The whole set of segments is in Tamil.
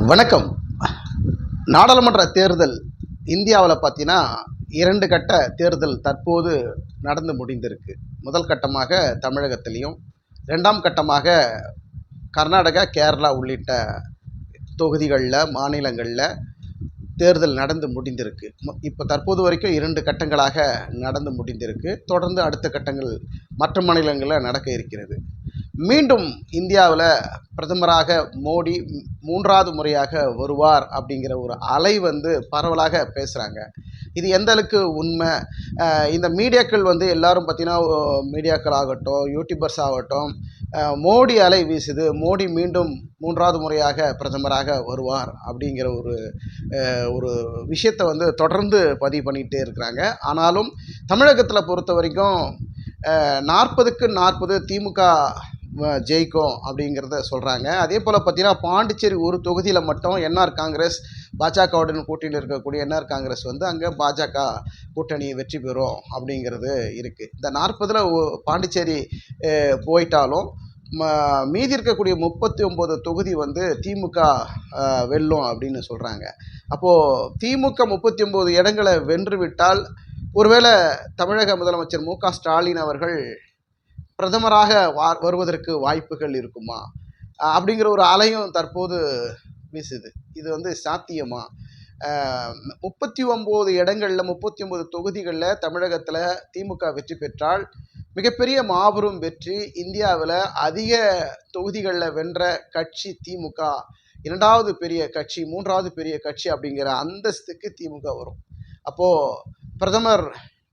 வணக்கம். நாடாளுமன்ற தேர்தல் இந்தியாவில் பார்த்தீங்கன்னா 2 கட்ட தேர்தல் தற்போது நடந்து முடிந்திருக்கு. முதல் கட்டமாக தமிழகத்திலையும், 2ஆம் கட்டமாக கர்நாடகா, கேரளா உள்ளிட்ட தொகுதிகளில், மாநிலங்களில் தேர்தல் நடந்து முடிந்திருக்கு. இப்போ தற்போது வரைக்கும் 2 கட்டங்களாக நடந்து முடிந்திருக்கு. தொடர்ந்து அடுத்த கட்டங்கள் மற்ற மாநிலங்களில் நடக்க இருக்கிறது. மீண்டும் இந்தியாவில் பிரதமராக மோடி 3வது முறையாக வருவார் அப்படிங்கிற ஒரு அலை பரவலாக பேசுகிறாங்க. இது எந்த அளவுக்கு உண்மை? இந்த மீடியாக்கள் எல்லாரும் பார்த்தீங்கன்னா, மீடியாக்கள் ஆகட்டும், யூடியூபர்ஸ் ஆகட்டும், மோடி அலை வீசுது, மோடி மீண்டும் 3வது முறையாக பிரதமராக வருவார் அப்படிங்கிற ஒரு விஷயத்தை தொடர்ந்து பதிவு பண்ணிகிட்டே இருக்கிறாங்க. ஆனாலும் தமிழகத்தில் பொறுத்த வரைக்கும் 40க்கு 40 திமுக ஜெயிக்கும் அப்படிங்கிறத சொல்கிறாங்க. அதே போல் பார்த்தீங்கன்னா, பாண்டிச்சேரி ஒரு தொகுதியில் மட்டும் என்ஆர் காங்கிரஸ், பாஜகவுடன் கூட்டணியில் இருக்கக்கூடிய என்ஆர் காங்கிரஸ் அங்கே பாஜக கூட்டணி வெற்றி பெறும் அப்படிங்கிறது இருக்குது. இந்த 40ல் பாண்டிச்சேரி போயிட்டாலும் மீதி இருக்கக்கூடிய 39 தொகுதி திமுக வெல்லும் அப்படின்னு சொல்கிறாங்க. அப்போது திமுக 39 இடங்களை வென்றுவிட்டால் ஒருவேளை தமிழக முதலமைச்சர் மு க ஸ்டாலின் அவர்கள் பிரதமராக வருவதற்கு வாய்ப்புகள் இருக்குமா அப்படிங்கிற ஒரு அலையும் தற்போது வீசுது. இது சாத்தியமா? 39 இடங்களில் 39 தொகுதிகளில் தமிழகத்தில் திமுக வெற்றி பெற்றால் மிகப்பெரிய மாபெரும் வெற்றி. இந்தியாவில் அதிக தொகுதிகளில் வென்ற கட்சி திமுக, 2வது பெரிய கட்சி, 3வது பெரிய கட்சி அப்படிங்கிற அந்தஸ்துக்கு திமுக வரும். அப்போது பிரதமர்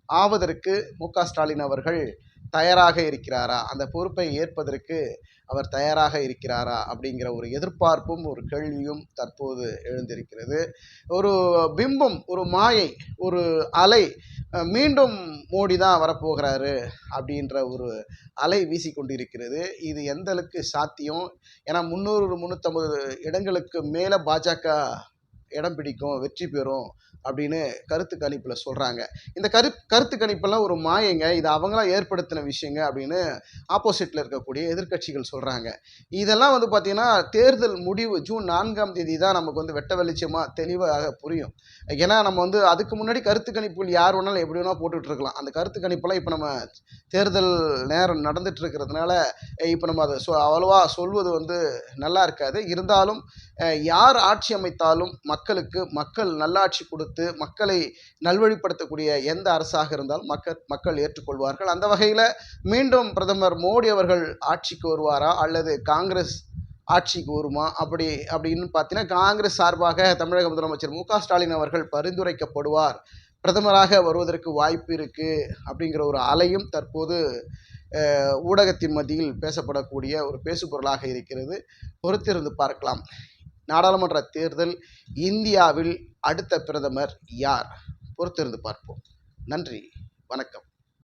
ஆவதற்கு மு க ஸ்டாலின் அவர்கள் தயாராக இருக்கிறாரா? அந்த பொறுப்பை ஏற்பதற்கு அவர் தயாராக இருக்கிறாரா அப்படிங்கிற ஒரு எதிர்பார்ப்பும் ஒரு கேள்வியும் தற்போது எழுந்திருக்கிறது. ஒரு பிம்பம், ஒரு மாயை, ஒரு அலை, மீண்டும் மோடி தான் வரப்போகிறாரு அப்படின்ற ஒரு அலை வீசிக்கொண்டிருக்கிறது. இது எந்த அளவுக்கு சாத்தியம்? ஏன்னா 300 350 இடங்களுக்கு மேலே பாஜக இடம் பிடிக்கும், வெற்றி பெறும் அப்படின்னு கருத்து கணிப்பில் சொல்கிறாங்க. இந்த கருத்து கணிப்பெல்லாம் ஒரு மாயங்க, இது அவங்களாம் ஏற்படுத்தின விஷயங்க அப்படின்னு ஆப்போசிட்டில் இருக்கக்கூடிய எதிர்க்கட்சிகள் சொல்கிறாங்க. இதெல்லாம் பார்த்திங்கன்னா, தேர்தல் முடிவு ஜூன் 4ஆம் தேதி தான் நமக்கு வெட்ட வெளிச்சமாக தெளிவாக புரியும். ஏன்னா நம்ம அதுக்கு முன்னாடி கருத்து கணிப்புகள் யார் வேணாலும் எப்படி வேணால் போட்டுட்ருக்கலாம். அந்த கருத்து கணிப்பெல்லாம் இப்போ நம்ம தேர்தல் நேரம் நடந்துட்டு இருக்கிறதுனால இப்போ நம்ம அதை அவ்வளோவா சொல்வது நல்லா இருக்காது. இருந்தாலும் யார் ஆட்சி அமைத்தாலும் மக்கள் நல்லாட்சி கொடுத்து மக்களை நல்வழிப்படுத்தக்கூடிய எந்த அரசாக இருந்தாலும் மக்கள் ஏற்றுக்கொள்வார்கள். அந்த வகையில் மீண்டும் பிரதமர் மோடி அவர்கள் ஆட்சிக்கு வருவாரா அல்லது காங்கிரஸ் ஆட்சிக்கு வருமா அப்படின்னு பார்த்தீங்கன்னா, காங்கிரஸ் சார்பாக தமிழக முதலமைச்சர் மு க ஸ்டாலின் அவர்கள் பரிந்துரைக்கப்படுவார், பிரதமராக வருவதற்கு வாய்ப்பு இருக்குது அப்படிங்கிற ஒரு அலையும் தற்போது ஊடகத்தின் மத்தியில் பேசப்படக்கூடிய ஒரு பேசுபொருளாக இருக்கிறது. பொறுத்திருந்து பார்க்கலாம். நாடாளுமன்ற தேர்தல், இந்தியாவில் அடுத்த பிரதமர் யார்? பொறுத்திருந்து பார்ப்போம். நன்றி, வணக்கம்.